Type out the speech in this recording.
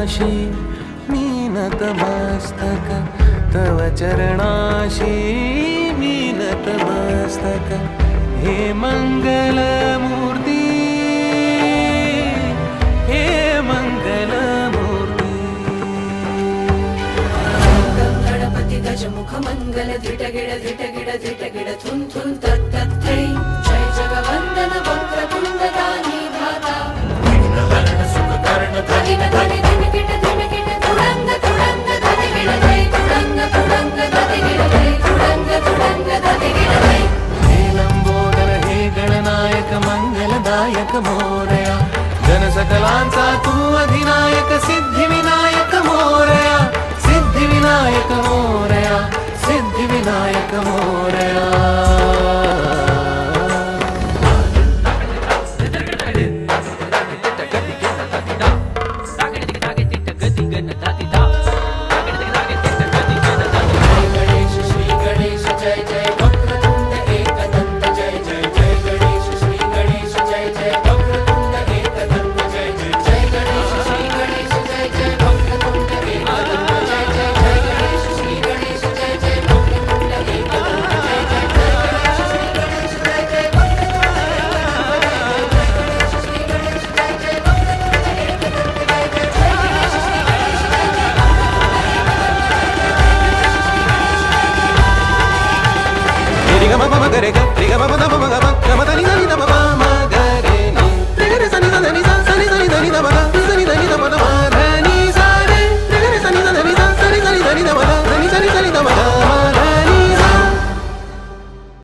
चरणाशी मी नतमस्तक, तव चरणाशी मी नतमस्तक। हे मंगल मूर्ती, हे मंगल मूर्ती। गणपती गजमुख मंगल धिटगिड धिटगिड धिटगिड थुन थुन तत् तत् थै। जय जगवंदन वक्रतुंड दानी धाता, विघ्नहरण सुखकर्ण धनिन धनि धिनगिड धिनगिड तुडंग तुडंग धनिगिड धै। तुडंग तुडंग धनिगिड धै। तुडंग तुडंग धनिगिड धै। हे लंबोदर हे गणनायक मंगलदायक मोरया, जनसकलांचा तू अधिनायक सिद्धिविनायक मोरया। सिद्धिविनायक मोरया, सिद्धिविनायक मोरया।